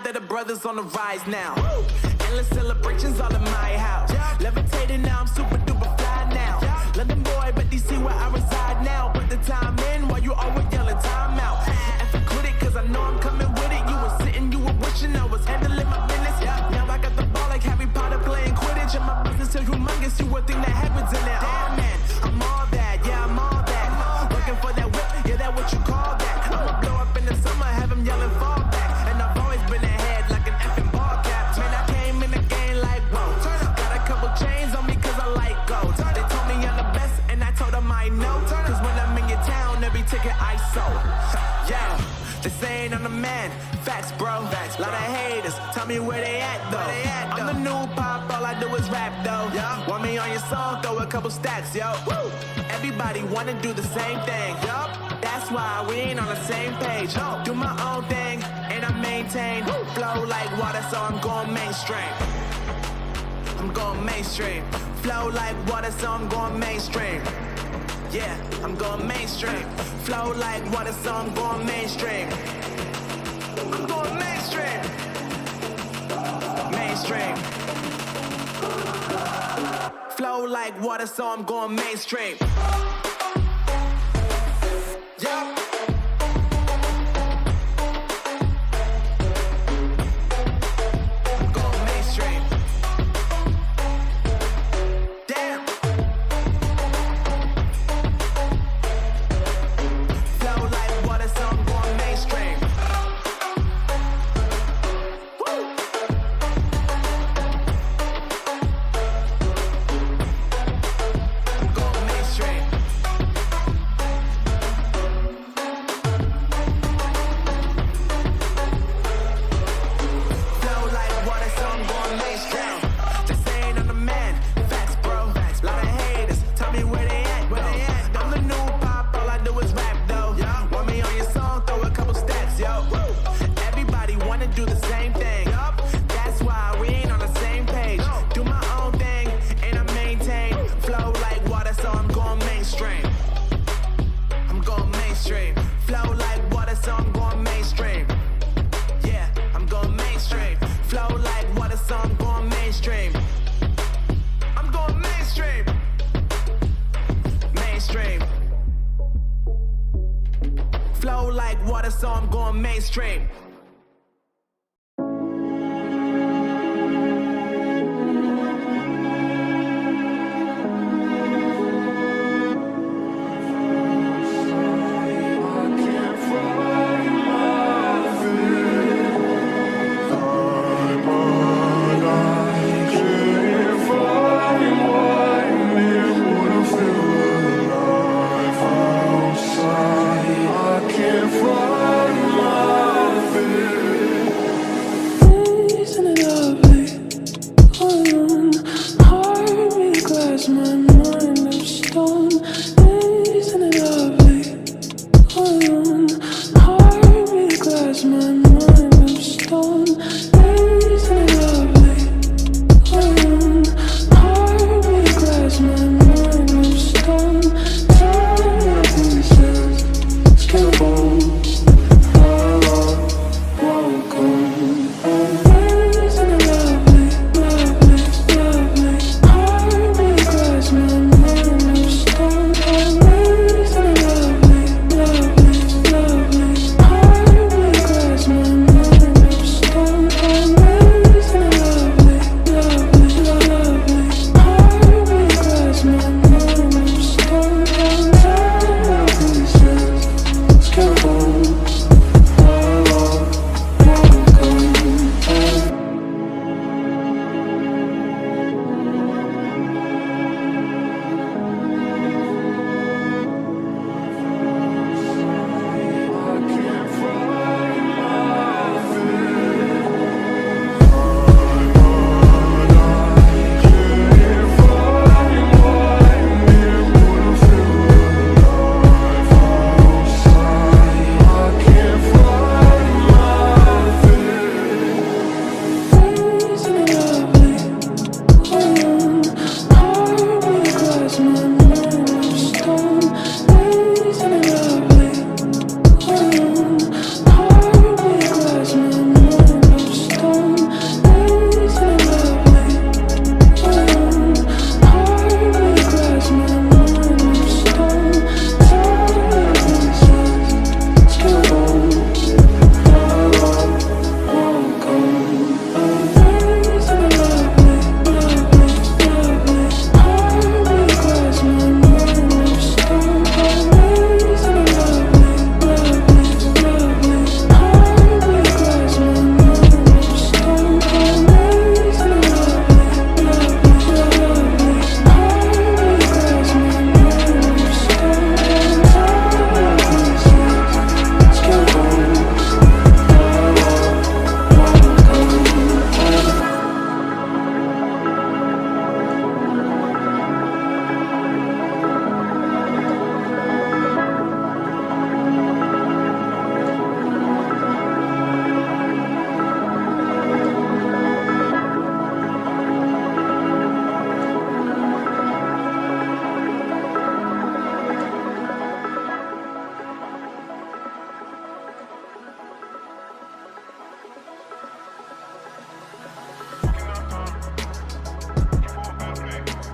glad that the brothers on the rise now. Endless celebrations all in my house. Levitating now, I'm super duper fly now. London boy, but DC where I reside now. Put the time in while you always yelling time out. And for quit it, cause I know I'm coming with it. You were sitting, you were wishing I was handling my business. Now I got the ball like Harry Potter playing Quidditch. And my business is humongous, you would think that happens in there. Oh man, I'm all that, yeah, I'm all that. Looking for that whip, yeah, that what you call that. I'ma blow up in the summer, have him yelling fall back. And I've always been ahead like an effing ball cap. Man, I came in the game like, whoa. Got a couple chains on me cause I like gold. They told me I'm the best and I told them I know. Cause when I'm in your town, every ticket I sold. Yeah, they saying I'm the man. Facts, bro. Facts, lot of haters. Tell me where they at though. I'm the new pop, all I do is rap though. Want me on your song, throw a couple stacks, yo. Everybody wanna do the same thing. That's why we ain't on the same page. Do my own thing and I maintain. Flow like water, so I'm going mainstream. I'm going mainstream. Flow like water, so I'm going mainstream. Yeah, I'm going mainstream. Flow like water, so I'm going mainstream. I'm going mainstream. Mainstream. Flow like water, so I'm going mainstream. Yeah. I'm going mainstream. Damn. Flow like water, so I'm going mainstream. Flow like water, so I'm going mainstream. My mind of stone.